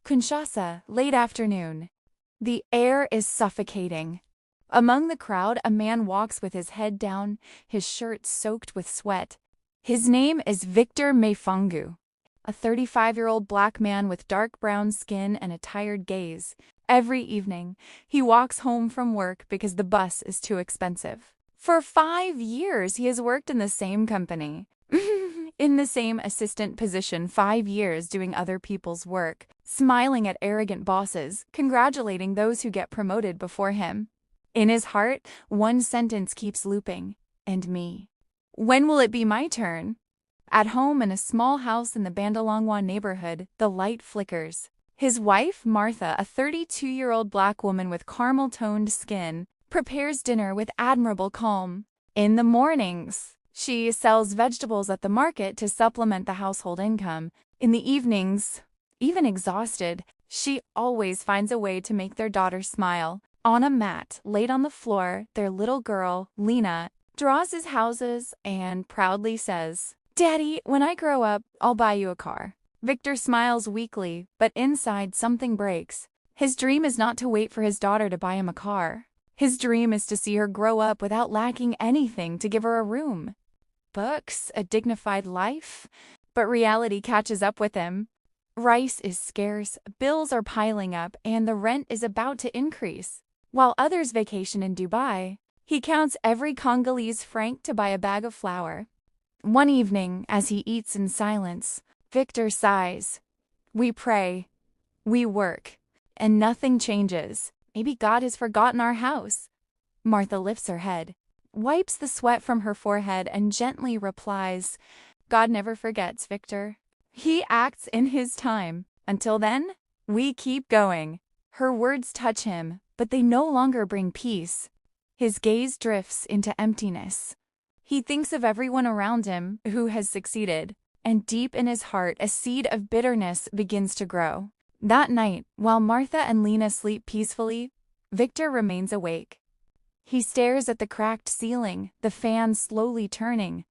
Kinshasa, late afternoon. The air is suffocating. Among the crowd, a man walks with his head down, his shirt soaked with sweat. His name is Victor Mavoungou, a 35-year-old black man with dark brown skin and a tired gaze. Every evening, he walks home from work because the bus is too expensive. For 5 years, he has worked in the same company. In the same assistant position, 5 years doing other people's work, smiling at arrogant bosses, congratulating those who get promoted before him. In his heart, one sentence keeps looping, and me. When will it be my turn? At home in a small house in the Bandalongwa neighborhood, the light flickers. His wife, Martha, a 32-year-old black woman with caramel-toned skin, prepares dinner with admirable calm. In the mornings, she sells vegetables at the market to supplement the household income. In the evenings, even exhausted, she always finds a way to make their daughter smile. On a mat laid on the floor, their little girl, Lena, draws his houses and proudly says, "Daddy, when I grow up, I'll buy you a car." Victor smiles weakly, but inside something breaks. His dream is not to wait for his daughter to buy him a car. His dream is to see her grow up without lacking anything to give her a room. Books, a dignified life, but reality catches up with him. Rice is scarce, bills are piling up, and the rent is about to increase. While others vacation in Dubai, he counts every Congolese franc to buy a bag of flour. One evening, as he eats in silence, Victor sighs. We pray, we work, and nothing changes. Maybe God has forgotten our house. Martha lifts her head, wipes the sweat from her forehead, and gently replies, God never forgets, Victor. He acts in his time. Until then, we keep going. Her words touch him, but they no longer bring peace. His gaze drifts into emptiness. He thinks of everyone around him who has succeeded, and deep in his heart a seed of bitterness begins to grow. That night, while Martha and Lena sleep peacefully, Victor remains awake. He stares at the cracked ceiling, the fan slowly turning,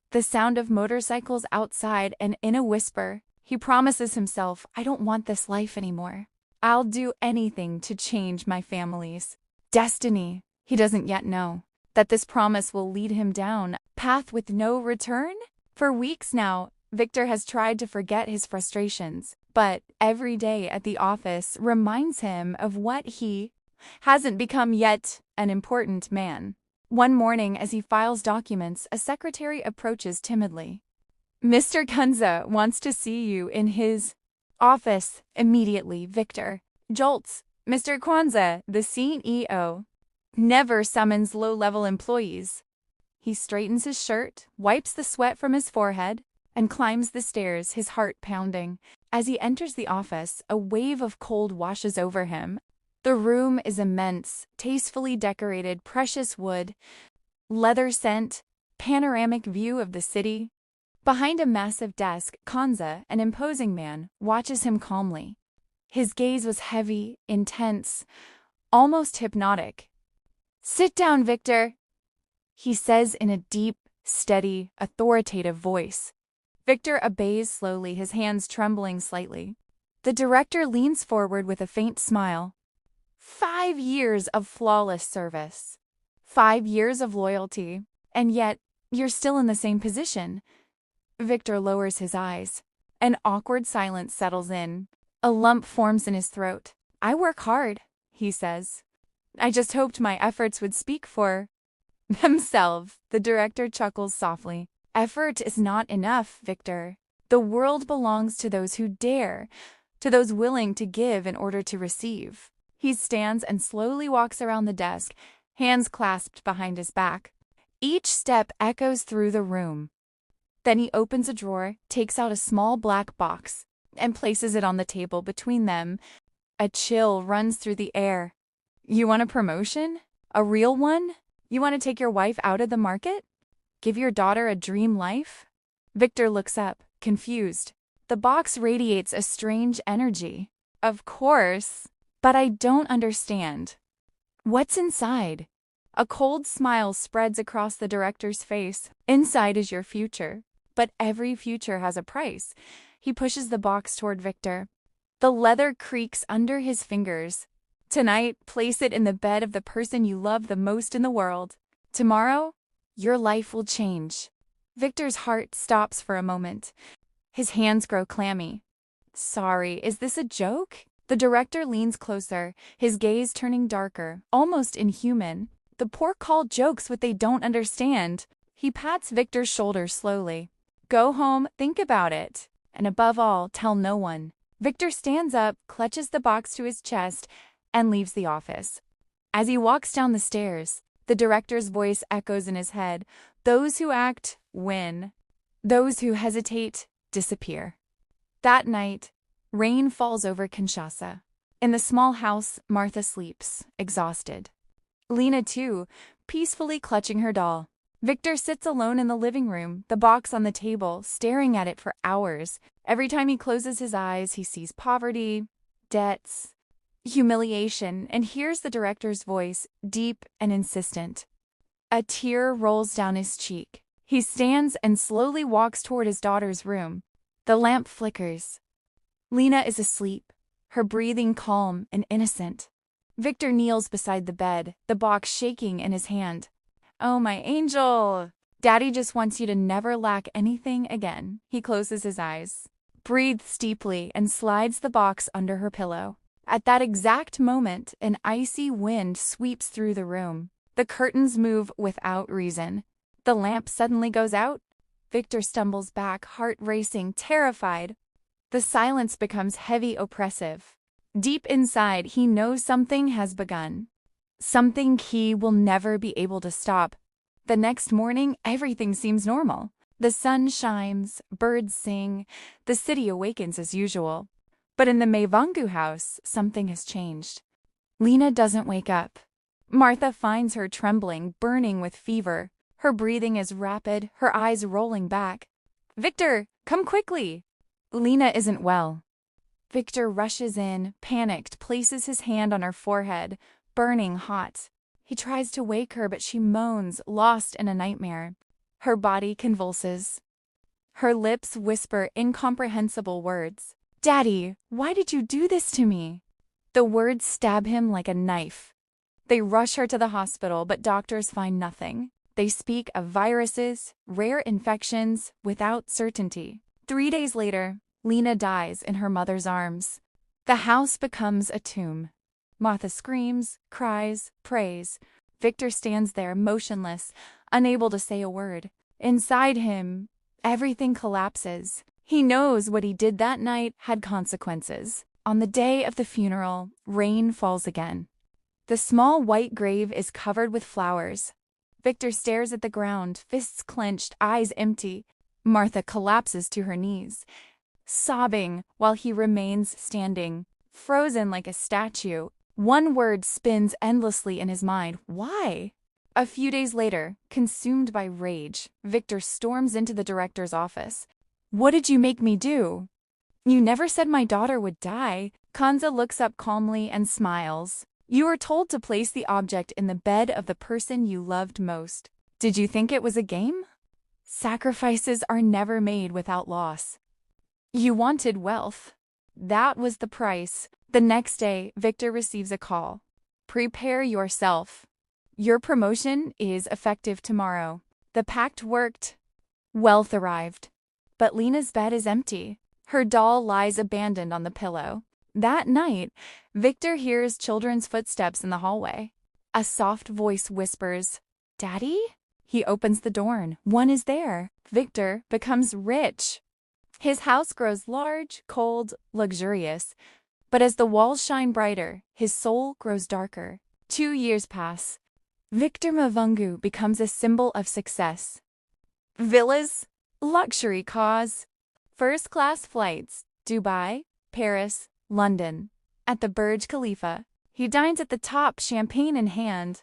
the sound of motorcycles outside, and in a whisper, he promises himself, I don't want this life anymore. I'll do anything to change my family's destiny. He doesn't yet know that this promise will lead him down a path with no return. For weeks now, Victor has tried to forget his frustrations, but every day at the office reminds him of what he hasn't become yet, an important man. One morning, as he files documents, a secretary approaches timidly. Mr. Kunza wants to see you in his office immediately, Victor jolts. Mr. Kwanzaa, the CEO, never summons low-level employees. He straightens his shirt, wipes the sweat from his forehead, and climbs the stairs, his heart pounding. As he enters the office, a wave of cold washes over him. The room is immense, tastefully decorated, precious wood, leather scent, panoramic view of the city. Behind a massive desk, Kanza, an imposing man, watches him calmly. His gaze was heavy, intense, almost hypnotic. Sit down, Victor, he says in a deep, steady, authoritative voice. Victor obeys slowly, his hands trembling slightly. The director leans forward with a faint smile. 5 years of flawless service. 5 years of loyalty. And yet, you're still in the same position. Victor lowers his eyes. An awkward silence settles in. A lump forms in his throat. I work hard, he says. I just hoped my efforts would speak for themselves. The director chuckles softly. Effort is not enough, Victor. The world belongs to those who dare, to those willing to give in order to receive. He stands and slowly walks around the desk, hands clasped behind his back. Each step echoes through the room. Then he opens a drawer, takes out a small black box, and places it on the table between them. A chill runs through the air. You want a promotion? A real one? You want to take your wife out of the market? Give your daughter a dream life? Victor looks up, confused. The box radiates a strange energy. Of course, but I don't understand. What's inside? A cold smile spreads across the director's face. Inside is your future, but every future has a price. He pushes the box toward Victor. The leather creaks under his fingers. Tonight, place it in the bed of the person you love the most in the world. Tomorrow, your life will change. Victor's heart stops for a moment. His hands grow clammy. Sorry, is this a joke? The director leans closer, his gaze turning darker, almost inhuman. The poor call jokes what they don't understand. He pats Victor's shoulder slowly. Go home, think about it. And above all, tell no one. Victor stands up, clutches the box to his chest, and leaves the office. As he walks down the stairs, the director's voice echoes in his head. Those who act win. Those who hesitate disappear. That night, rain falls over Kinshasa. In the small house, Martha sleeps, exhausted. Lena, too, peacefully clutching her doll. Victor sits alone in the living room, the box on the table, staring at it for hours. Every time he closes his eyes, he sees poverty, debts, humiliation, and hears the director's voice, deep and insistent. A tear rolls down his cheek. He stands and slowly walks toward his daughter's room. The lamp flickers. Lena is asleep, her breathing calm and innocent. Victor kneels beside the bed, the box shaking in his hand. Oh, my angel! Daddy just wants you to never lack anything again. He closes his eyes, breathes deeply, and slides the box under her pillow. At that exact moment, an icy wind sweeps through the room. The curtains move without reason. The lamp suddenly goes out. Victor stumbles back, heart racing, terrified. The silence becomes heavy, oppressive. Deep inside, he knows something has begun. Something he will never be able to stop. The next morning, everything seems normal. The sun shines, birds sing, the city awakens as usual. But in the Mavoungou house, something has changed. Lena doesn't wake up. Martha finds her trembling, burning with fever. Her breathing is rapid, her eyes rolling back. Victor, come quickly! Lena isn't well. Victor rushes in, panicked, places his hand on her forehead, burning hot. He tries to wake her, but she moans, lost in a nightmare. Her body convulses. Her lips whisper incomprehensible words. Daddy, why did you do this to me? The words stab him like a knife. They rush her to the hospital, but doctors find nothing. They speak of viruses, rare infections, without certainty. 3 days later, Lena dies in her mother's arms. The house becomes a tomb. Martha screams, cries, prays. Victor stands there, motionless, unable to say a word. Inside him, everything collapses. He knows what he did that night had consequences. On the day of the funeral, rain falls again. The small white grave is covered with flowers. Victor stares at the ground, fists clenched, eyes empty. Martha collapses to her knees, sobbing while he remains standing, frozen like a statue. One word spins endlessly in his mind. Why? A few days later, consumed by rage, Victor storms into the director's office. What did you make me do? You never said my daughter would die. Kanza looks up calmly and smiles. You were told to place the object in the bed of the person you loved most. Did you think it was a game? Sacrifices are never made without loss. You wanted wealth. That was the price. The next day, Victor receives a call. Prepare yourself. Your promotion is effective tomorrow. The pact worked. Wealth arrived. But Lena's bed is empty. Her doll lies abandoned on the pillow. That night, Victor hears children's footsteps in the hallway. A soft voice whispers, Daddy? He opens the door and one is there. Victor becomes rich. His house grows large, cold, luxurious. But as the walls shine brighter, his soul grows darker. 2 years pass. Victor Mavoungou becomes a symbol of success. Villas, luxury cars, first-class flights, Dubai, Paris, London. At the Burj Khalifa, he dines at the top, champagne in hand.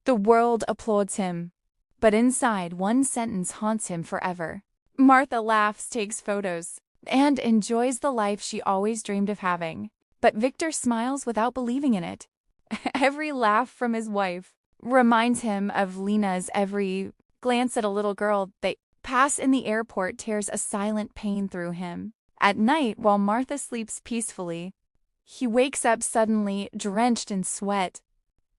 The world applauds him. But inside, one sentence haunts him forever. Martha laughs, takes photos, and enjoys the life she always dreamed of having. But Victor smiles without believing in it. Every laugh from his wife reminds him of Lena's. Every glance at a little girl they pass in the airport tears a silent pain through him. At night, while Martha sleeps peacefully, He wakes up suddenly, drenched in sweat,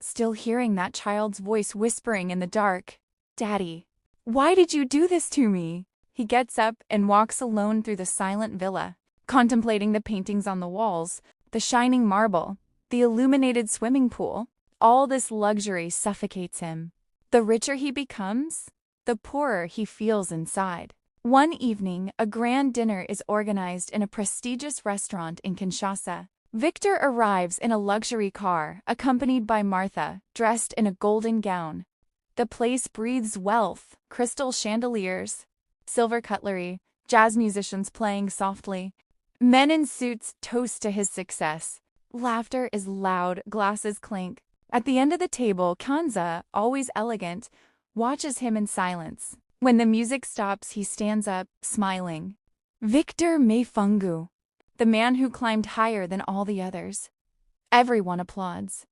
still hearing that child's voice whispering in the dark, "Daddy, why did you do this to me?" He gets up and walks alone through the silent villa, contemplating the paintings on the walls, the shining marble, the illuminated swimming pool. All this luxury suffocates him. The richer he becomes, the poorer he feels inside. One evening, a grand dinner is organized in a prestigious restaurant in Kinshasa. Victor arrives in a luxury car, accompanied by Martha, dressed in a golden gown. The place breathes wealth, crystal chandeliers, silver cutlery, jazz musicians playing softly. Men in suits toast to his success. Laughter is loud, glasses clink. At the end of the table, Kanza, always elegant, watches him in silence. When the music stops, he stands up, smiling. Victor Mavoungou, the man who climbed higher than all the others. Everyone applauds.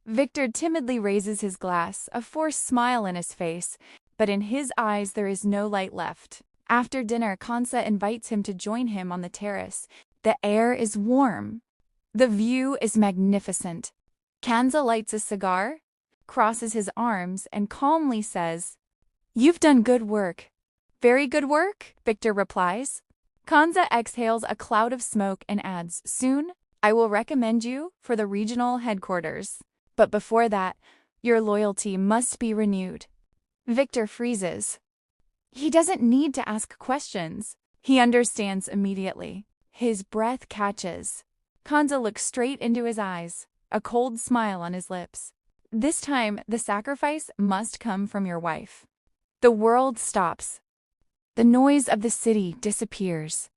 Victor timidly raises his glass, a forced smile in his face, but in his eyes there is no light left. After dinner, Kanza invites him to join him on the terrace. The air is warm. The view is magnificent. Kanza lights a cigar, crosses his arms, and calmly says, "You've done good work." "Very good work," Victor replies. Kanza exhales a cloud of smoke and adds, "Soon, I will recommend you for the regional headquarters. But before that, your loyalty must be renewed." Victor freezes. He doesn't need to ask questions. He understands immediately. His breath catches. Kanza looks straight into his eyes, a cold smile on his lips. "This time, the sacrifice must come from your wife." The world stops. The noise of the city disappears.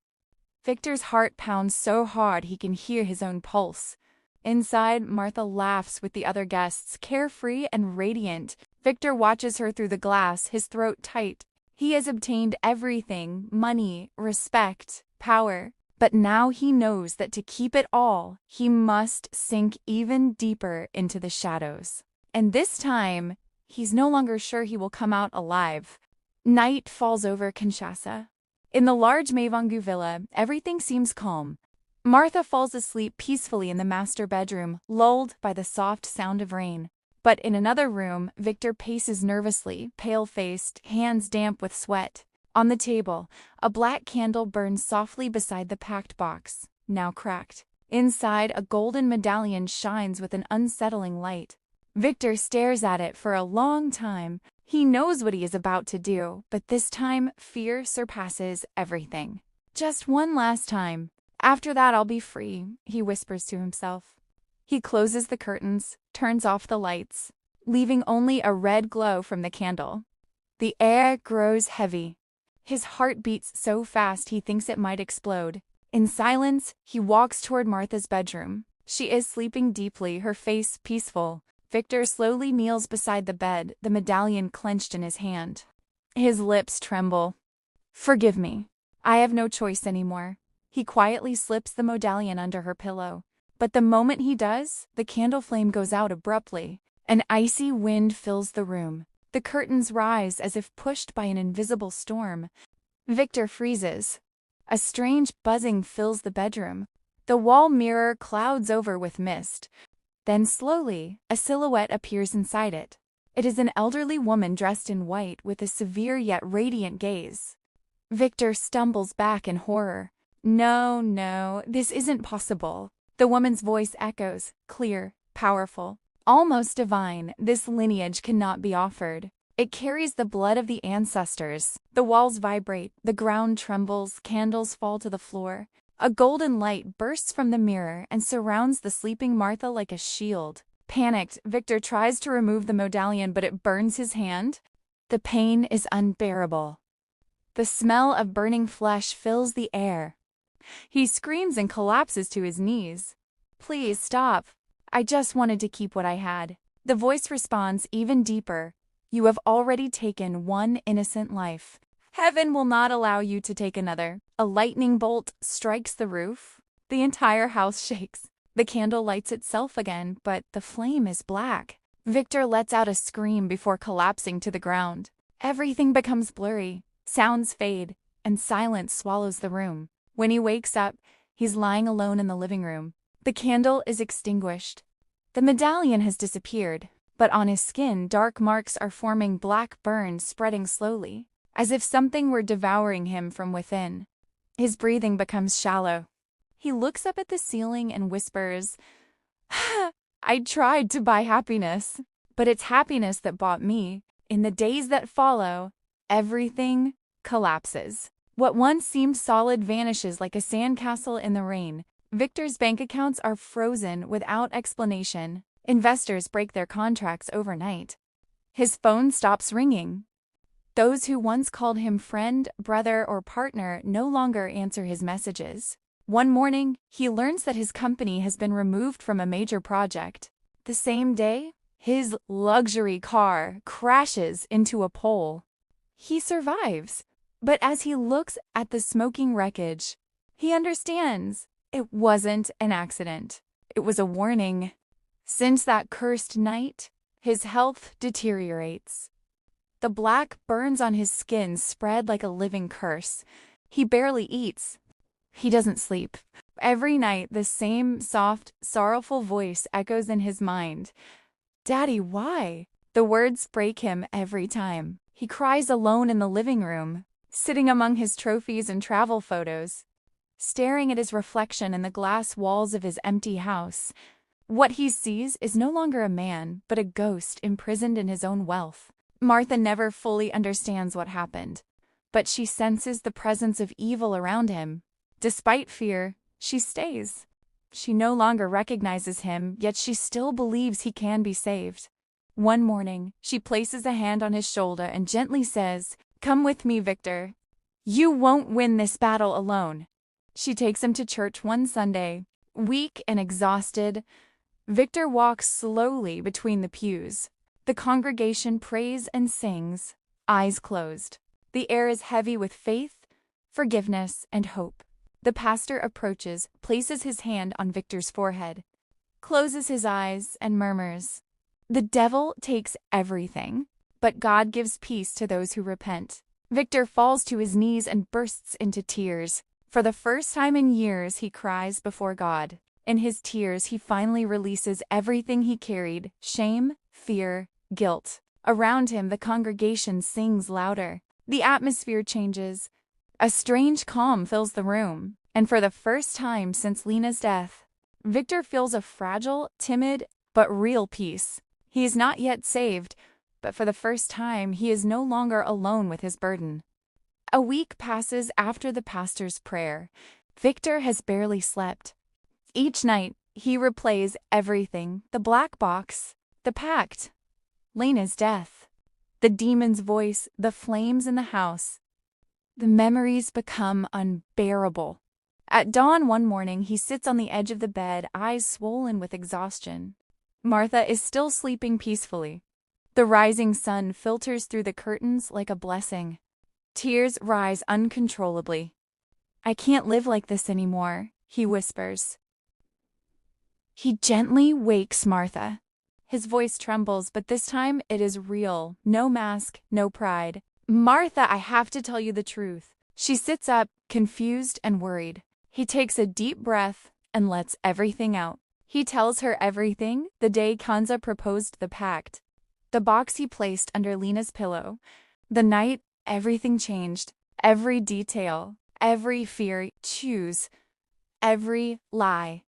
Victor's heart pounds so hard he can hear his own pulse. Inside, Martha laughs with the other guests, carefree and radiant. Victor watches her through the glass, his throat tight. He has obtained everything: money, respect, power. But now he knows that to keep it all, he must sink even deeper into the shadows. And this time, he's no longer sure he will come out alive. Night falls over Kinshasa. In the large Mavoungou villa, everything seems calm. Martha falls asleep peacefully in the master bedroom, lulled by the soft sound of rain. But in another room, Victor paces nervously, pale-faced, hands damp with sweat. On the table, a black candle burns softly beside the pact box, now cracked. Inside, a golden medallion shines with an unsettling light. Victor stares at it for a long time. He knows what he is about to do, but this time, fear surpasses everything. "Just one last time. After that, I'll be free," he whispers to himself. He closes the curtains, turns off the lights, leaving only a red glow from the candle. The air grows heavy. His heart beats so fast he thinks it might explode. In silence, he walks toward Martha's bedroom. She is sleeping deeply, her face peaceful. Victor slowly kneels beside the bed, the medallion clenched in his hand. His lips tremble. "Forgive me. I have no choice anymore." He quietly slips the medallion under her pillow. But the moment he does, the candle flame goes out abruptly. An icy wind fills the room. The curtains rise as if pushed by an invisible storm. Victor freezes. A strange buzzing fills the bedroom. The wall mirror clouds over with mist. Then slowly, a silhouette appears inside it. It is an elderly woman dressed in white with a severe yet radiant gaze. Victor stumbles back in horror. "No, no, this isn't possible." The woman's voice echoes, clear, powerful. Almost divine, this lineage cannot be offered. It carries the blood of the ancestors. The walls vibrate, the ground trembles, candles fall to the floor. A golden light bursts from the mirror and surrounds the sleeping Martha like a shield. Panicked, Victor tries to remove the medallion, but it burns his hand. The pain is unbearable. The smell of burning flesh fills the air. He screams and collapses to his knees. "Please stop. I just wanted to keep what I had." The voice responds even deeper. "You have already taken one innocent life. Heaven will not allow you to take another." A lightning bolt strikes the roof. The entire house shakes. The candle lights itself again, but the flame is black. Victor lets out a scream before collapsing to the ground. Everything becomes blurry. Sounds fade, and silence swallows the room. When he wakes up, he's lying alone in the living room. The candle is extinguished. The medallion has disappeared, but on his skin dark marks are forming, black burns spreading slowly, as if something were devouring him from within. His breathing becomes shallow. He looks up at the ceiling and whispers, "I tried to buy happiness, but it's happiness that bought me." In the days that follow, everything collapses. What once seemed solid vanishes like a sandcastle in the rain. Victor's bank accounts are frozen without explanation. Investors break their contracts overnight. His phone stops ringing. Those who once called him friend, brother, or partner no longer answer his messages. One morning, he learns that his company has been removed from a major project. The same day, his luxury car crashes into a pole. He survives, but as he looks at the smoking wreckage, he understands it wasn't an accident. It was a warning. Since that cursed night, his health deteriorates. The black burns on his skin spread like a living curse. He barely eats. He doesn't sleep. Every night, the same soft, sorrowful voice echoes in his mind. "Daddy, why?" The words break him every time. He cries alone in the living room, sitting among his trophies and travel photos, staring at his reflection in the glass walls of his empty house. What he sees is no longer a man, but a ghost imprisoned in his own wealth. Martha never fully understands what happened, but she senses the presence of evil around him. Despite fear, she stays. She no longer recognizes him, yet she still believes he can be saved. One morning, she places a hand on his shoulder and gently says, "Come with me, Victor. You won't win this battle alone." She takes him to church one Sunday. Weak and exhausted, Victor walks slowly between the pews. The congregation prays and sings, eyes closed. The air is heavy with faith, forgiveness, and hope. The pastor approaches, places his hand on Victor's forehead, closes his eyes, and murmurs, "The devil takes everything, but God gives peace to those who repent." Victor falls to his knees and bursts into tears. For the first time in years, he cries before God. In his tears, he finally releases everything he carried: shame, fear, guilt. Around him, the congregation sings louder. The atmosphere changes. A strange calm fills the room, and for the first time since Lena's death, Victor feels a fragile, timid, but real peace. He is not yet saved, but for the first time, he is no longer alone with his burden. A week passes after the pastor's prayer. Victor has barely slept. Each night, he replays everything: the black box, the pact, Lena's death, the demon's voice, the flames in the house. The memories become unbearable. At dawn one morning, he sits on the edge of the bed, eyes swollen with exhaustion. Martha is still sleeping peacefully. The rising sun filters through the curtains like a blessing. Tears rise uncontrollably. "I can't live like this anymore," he whispers. He gently wakes Martha. His voice trembles, but this time it is real. No mask, no pride. "Martha, I have to tell you the truth." She sits up, confused and worried. He takes a deep breath and lets everything out. He tells her everything: the day Kanza proposed the pact, the box he placed under Lena's pillow, the night everything changed, every detail, every fear, every lie.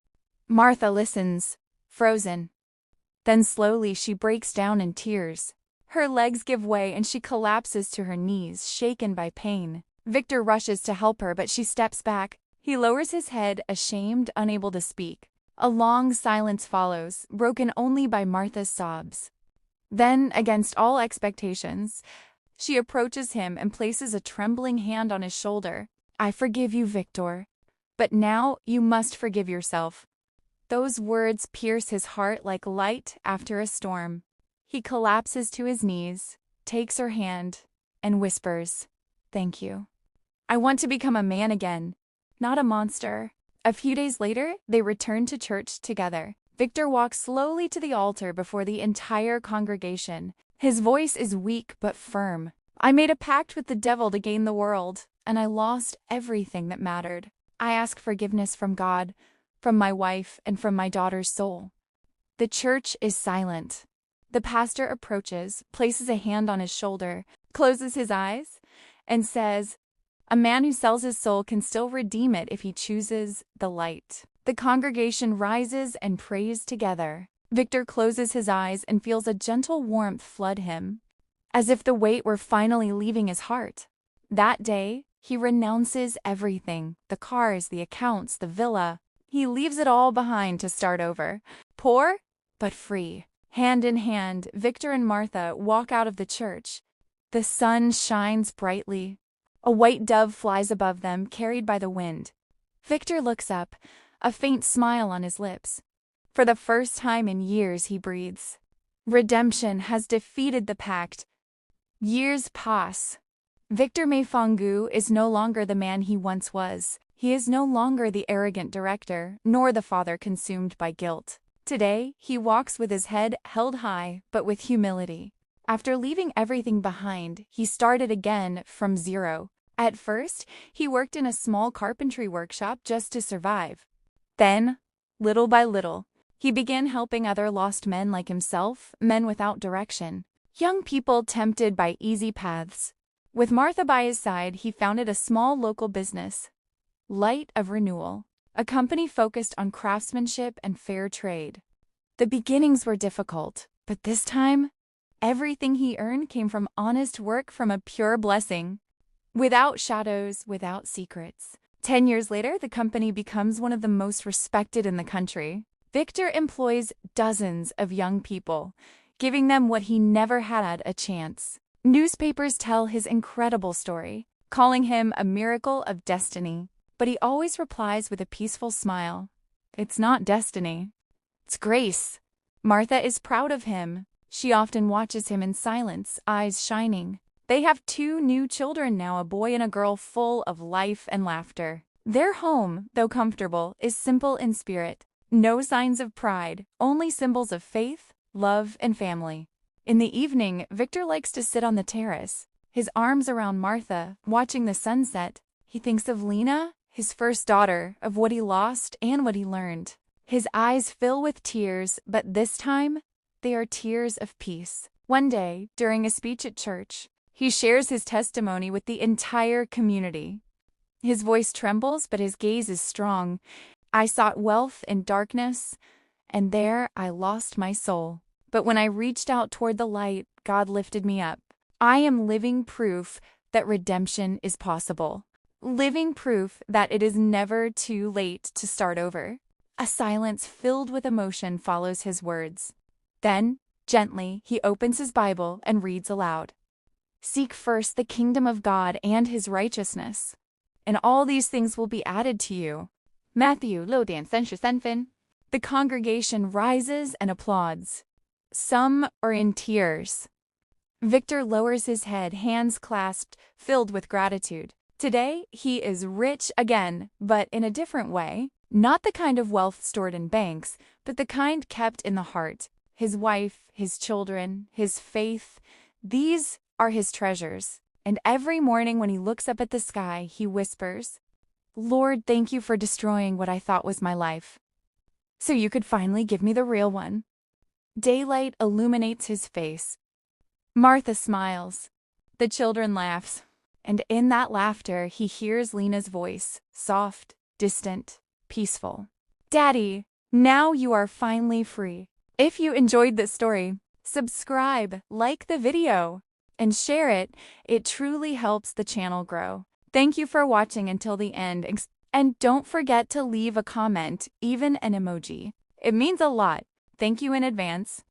Martha listens, frozen. Then slowly she breaks down in tears. Her legs give way and she collapses to her knees, shaken by pain. Victor rushes to help her, but she steps back. He lowers his head, ashamed, unable to speak. A long silence follows, broken only by Martha's sobs. Then, against all expectations, she approaches him and places a trembling hand on his shoulder. "I forgive you, Victor, but now you must forgive yourself." Those words pierce his heart like light after a storm. He collapses to his knees, takes her hand, and whispers, "Thank you. I want to become a man again, not a monster." A few days later, they return to church together. Victor walks slowly to the altar before the entire congregation. His voice is weak but firm. "I made a pact with the devil to gain the world, and I lost everything that mattered. I ask forgiveness from God, from my wife and from my daughter's soul." The church is silent. The pastor approaches, places a hand on his shoulder, closes his eyes, and says, "A man who sells his soul can still redeem it if he chooses the light." The congregation rises and prays together. Victor closes his eyes and feels a gentle warmth flood him, as if the weight were finally leaving his heart. That day, he renounces everything: the cars, the accounts, the villa. He leaves it all behind to start over. Poor, but free. Hand in hand, Victor and Martha walk out of the church. The sun shines brightly. A white dove flies above them, carried by the wind. Victor looks up, a faint smile on his lips. For the first time in years, he breathes. Redemption has defeated the pact. Years pass. Victor Mavoungou is no longer the man he once was. He is no longer the arrogant director, nor the father consumed by guilt. Today, he walks with his head held high, but with humility. After leaving everything behind, he started again from zero. At first, he worked in a small carpentry workshop just to survive. Then, little by little, he began helping other lost men like himself, men without direction, young people tempted by easy paths. With Martha by his side, he founded a small local business, Light of Renewal, a company focused on craftsmanship and fair trade. The beginnings were difficult, but this time, everything he earned came from honest work, from a pure blessing. Without shadows, without secrets. 10 years later, the company becomes one of the most respected in the country. Victor employs dozens of young people, giving them what he never had a chance. Newspapers tell his incredible story, calling him a miracle of destiny. But he always replies with a peaceful smile. "It's not destiny. It's grace." Martha is proud of him. She often watches him in silence, eyes shining. They have 2 new children now, a boy and a girl, full of life and laughter. Their home, though comfortable, is simple in spirit. No signs of pride, only symbols of faith, love, and family. In the evening, Victor likes to sit on the terrace, his arms around Martha, watching the sunset. He thinks of Lena, his first daughter, of what he lost and what he learned. His eyes fill with tears, but this time, they are tears of peace. One day, during a speech at church, he shares his testimony with the entire community. His voice trembles, but his gaze is strong. "I sought wealth in darkness, and there I lost my soul. But when I reached out toward the light, God lifted me up. I am living proof that redemption is possible. Living proof that it is never too late to start over." A silence filled with emotion follows his words. Then, gently, he opens his Bible and reads aloud. "Seek first the kingdom of God and his righteousness, and all these things will be added to you." Matthew 6:33. The congregation rises and applauds. Some are in tears. Victor lowers his head, hands clasped, filled with gratitude. Today, he is rich again, but in a different way. Not the kind of wealth stored in banks, but the kind kept in the heart. His wife, his children, his faith, these are his treasures. And every morning when he looks up at the sky, he whispers, "Lord, thank you for destroying what I thought was my life, so you could finally give me the real one." Daylight illuminates his face. Martha smiles. The children laugh. And in that laughter, he hears Lena's voice, soft, distant, peaceful. "Daddy, now you are finally free." If you enjoyed this story, subscribe, like the video, and share it. It truly helps the channel grow. Thank you for watching until the end, and don't forget to leave a comment, even an emoji. It means a lot. Thank you in advance.